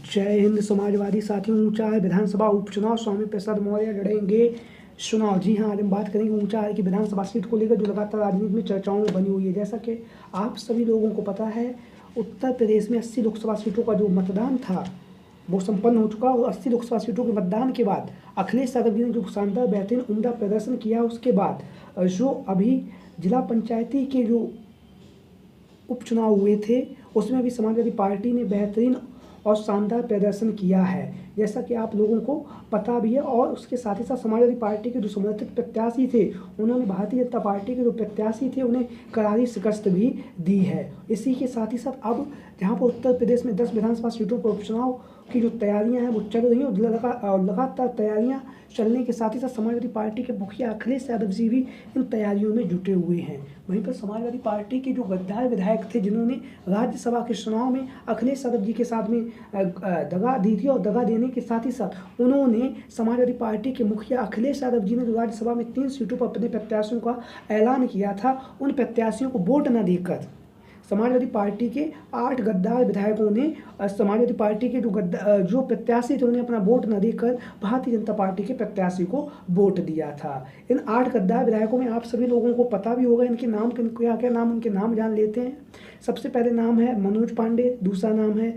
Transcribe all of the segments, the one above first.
जय हिंद समाजवादी साथियों। ऊंचा है विधानसभा उपचुनाव, स्वामी प्रसाद मौर्य लड़ेंगे चुनाव। जी हाँ, आज हम बात करेंगे ऊंचा है की विधानसभा सीट को लेकर जो लगातार राजनीति में चर्चाओं में बनी हुई है। जैसा कि आप सभी लोगों को पता है, उत्तर प्रदेश में 80 लोकसभा सीटों का जो मतदान था वो संपन्न हो चुका और 80 लोकसभा सीटों के मतदान के बाद अखिलेश यादव जी ने जो शानदार बेहतरीन उम्दा प्रदर्शन किया, उसके बाद जो अभी जिला पंचायती के जो उपचुनाव हुए थे उसमें भी समाजवादी पार्टी ने बेहतरीन और शानदार प्रदर्शन किया है, जैसा कि आप लोगों को पता भी है। और उसके साथ ही साथ समाजवादी पार्टी के जो समर्थित प्रत्याशी थे उन्होंने भारतीय जनता पार्टी के जो प्रत्याशी थे उन्हें करारी शिकस्त भी दी है। इसी के साथ ही साथ अब जहां पर उत्तर प्रदेश में 10 विधानसभा सीटों पर उपचुनाव की जो तैयारियां हैं वो चल रही हैं और लगातार तैयारियां चलने के साथ ही साथ समाजवादी पार्टी के मुखिया अखिलेश यादव जी भी इन तैयारियों में जुटे हुए हैं। वहीं पर समाजवादी पार्टी के जो गद्दार विधायक थे जिन्होंने राज्यसभा के चुनाव में अखिलेश यादव जी के साथ में दगा दी थी और दगा देने के साथ ही साथ उन्होंने समाजवादी पार्टी के मुखिया अखिलेश यादव जी ने जो राज्यसभा में 3 सीटों पर अपने प्रत्याशियों का ऐलान किया था, उन प्रत्याशियों को वोट न देकर समाजवादी पार्टी के 8 गद्दार विधायकों ने समाजवादी पार्टी के जो प्रत्याशी थे उन्हें अपना वोट न देकर भारतीय जनता पार्टी के प्रत्याशी को वोट दिया था। इन 8 गद्दार विधायकों में आप सभी लोगों को पता भी होगा इनके नाम, क्या क्या नाम, उनके नाम जान लेते हैं। सबसे पहले नाम है मनोज पांडे, दूसरा नाम है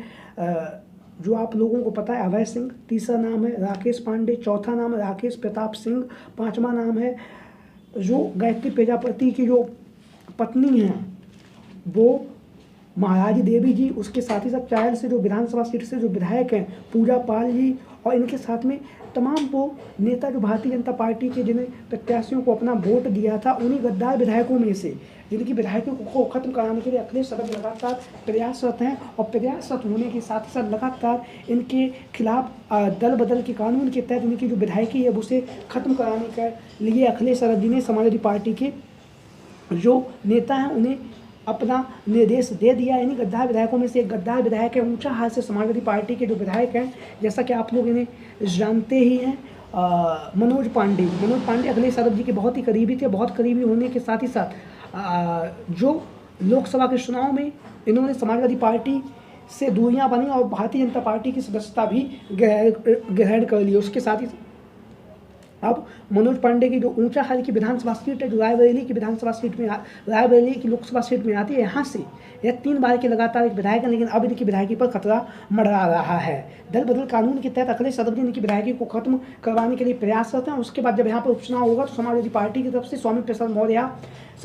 जो आप लोगों को पता है अभय सिंह, तीसरा नाम है राकेश पांडे, चौथा नाम है राकेश प्रताप सिंह, पांचवा नाम है जो गायत्री प्रजापति की जो पत्नी हैं वो महाराज देवी जी। उसके साथ ही साथ चायल से जो विधानसभा सीट से जो विधायक हैं पूजा पाल जी, और इनके साथ में तमाम वो नेता जो भारतीय जनता पार्टी के जिन्हें प्रत्याशियों को अपना वोट दिया था, उन्हीं गद्दार विधायकों में से जिनकी विधायकों को खत्म कराने के लिए अखिलेश यादव लगातार प्रयासरत हैं। और प्रयासरत होने के साथ ही साथ लगातार इनके खिलाफ दल बदल के कानून के तहत इनकी जो विधायकी है उसे खत्म कराने के लिए अखिलेश यादव जी ने समाजवादी पार्टी के जो नेता हैं उन्हें अपना निर्देश दे दिया। यानी गद्दार विधायकों में से एक गद्दार विधायक है ऊंचा हाथ से समाजवादी पार्टी के जो विधायक हैं, जैसा कि आप लोग इन्हें जानते ही हैं, मनोज पांडे। मनोज पांडे अखिलेश यादव जी के बहुत ही करीबी थे। बहुत करीबी होने के साथ ही साथ जो लोकसभा के चुनाव में इन्होंने समाजवादी पार्टी से दूरियां बनी और भारतीय जनता पार्टी की सदस्यता भी ग्रहण कर ली। उसके साथ ही अब मनोज पांडे की जो ऊंचा हाल की विधानसभा सीट है जो रायबरेली की विधानसभा सीट में रायबरेली की लोकसभा सीट में आती है, यहाँ से यह 3 बार के लगातार एक विधायक है, लेकिन अब इनकी विधायकी पर खतरा मंडरा रहा है। दल बदल कानून के तहत अखिलेश यादव जी इनकी विधायकी को खत्म करवाने के लिए प्रयासरत हैं। उसके बाद जब यहाँ पर उपचुनाव होगा तो समाजवादी पार्टी की तरफ से स्वामी प्रसाद मौर्य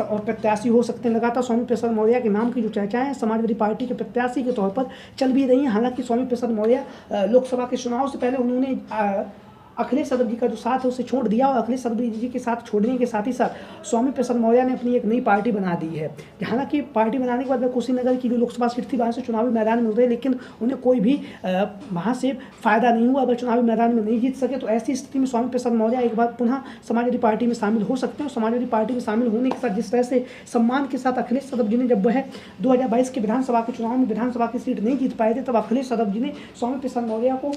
और प्रत्याशी हो सकते हैं। लगातार स्वामी प्रसाद मौर्य के नाम की जो चर्चाएं हैं समाजवादी पार्टी के प्रत्याशी के तौर पर चल भी रही हैं। हालांकि स्वामी प्रसाद मौर्य लोकसभा के चुनाव से पहले उन्होंने अखिलेश यादव जी का जो साथ है उसे छोड़ दिया और अखिलेश यादव जी के साथ छोड़ने के साथ ही साथ स्वामी प्रसाद मौर्य ने अपनी एक नई पार्टी बना दी है। हालांकि पार्टी बनाने के बाद वह कुशीनगर की जो लोकसभा सीट थी वहाँ से चुनावी मैदान में उतरे, लेकिन उन्हें कोई भी वहाँ से फायदा नहीं हुआ। अगर चुनावी मैदान में नहीं जीत सके तो ऐसी स्थिति में स्वामी प्रसाद मौर्य एक बार पुनः समाजवादी पार्टी में शामिल हो सकते हैं। समाजवादी पार्टी में शामिल होने के साथ जिस तरह से सम्मान के साथ अखिलेश यादव जी ने जब वह 2022 के विधानसभा के चुनाव में विधानसभा की सीट नहीं जीत पाए थे, तब अखिलेश यादव जी ने स्वामी प्रसाद मौर्य को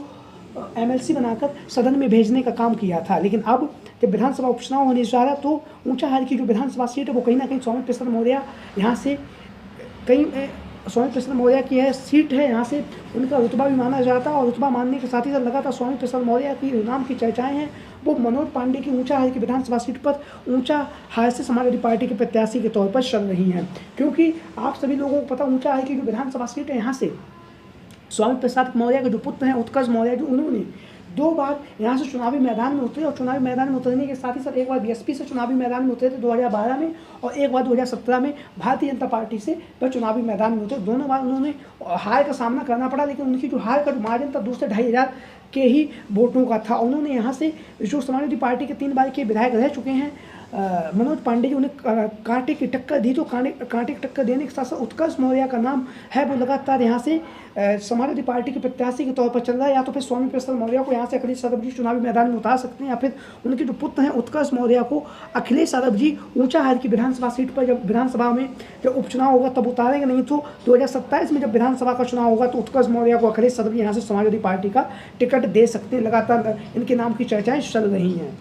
MLC बनाकर सदन में भेजने का काम किया था। लेकिन अब जब विधानसभा उपचुनाव होने जा रहा तो ऊंचा हाल की जो विधानसभा सीट है वो कहीं ना कहीं स्वामी प्रसाद मौर्य यहाँ से स्वामी प्रसाद मौर्य की है सीट है, यहाँ से उनका रुतबा भी माना जाता है। और रुतबा मानने के साथ ही साथ लगातार स्वामी प्रसाद मौर्य की नाम की चर्चाएं हैं वो मनोज पांडे की ऊंचा हाल की विधानसभा सीट पर ऊंचा हाल से समाजवादी पार्टी के प्रत्याशी के तौर पर चल रही हैं। क्योंकि आप सभी लोगों को पता ऊंचा हाल की जो विधानसभा सीट है यहाँ से स्वामी प्रसाद मौर्य के जो पुत्र हैं उत्कर्ष मौर्य जो उन्होंने 2 बार यहाँ से चुनावी मैदान में उतरे और चुनावी मैदान में उतरने के साथ ही साथ एक बार BSP से चुनावी मैदान में उतरे थे 2012 में और एक बार 2017 में भारतीय जनता पार्टी से वह चुनावी मैदान में उतरे। दोनों बार उन्होंने हार का सामना करना पड़ा, लेकिन उनकी जो हार का जो मार्जिन था 2 से 2,500 के ही वोटों का था। उन्होंने यहाँ से जो समाजवादी पार्टी के 3 बार के विधायक रह चुके हैं मनोज पांडे जी, उन्हें कांटे की टक्कर दी। तो कांटे की टक्कर देने के साथ साथ उत्कर्ष मौर्य का नाम है वो लगातार यहाँ से समाजवादी पार्टी के प्रत्याशी के तौर पर चल रहा है। या तो फिर स्वामी प्रसाद मौर्य को यहाँ से अखिलेश यादव जी चुनावी मैदान में उतार सकते हैं, या फिर उनके जो पुत्र हैं उत्कर्ष मौर्य को अखिलेश यादव जी ऊंचा हाल की विधानसभा सीट पर जब विधानसभा में जब उपचुनाव होगा तब उतारेंगे। नहीं तो 2027 में जब विधानसभा का चुनाव होगा तो उत्कर्ष मौर्य को अखिलेश यादव जी यहाँ से समाजवादी पार्टी का टिकट दे सकते हैं। लगातार इनके नाम की चर्चाएं चल रही हैं।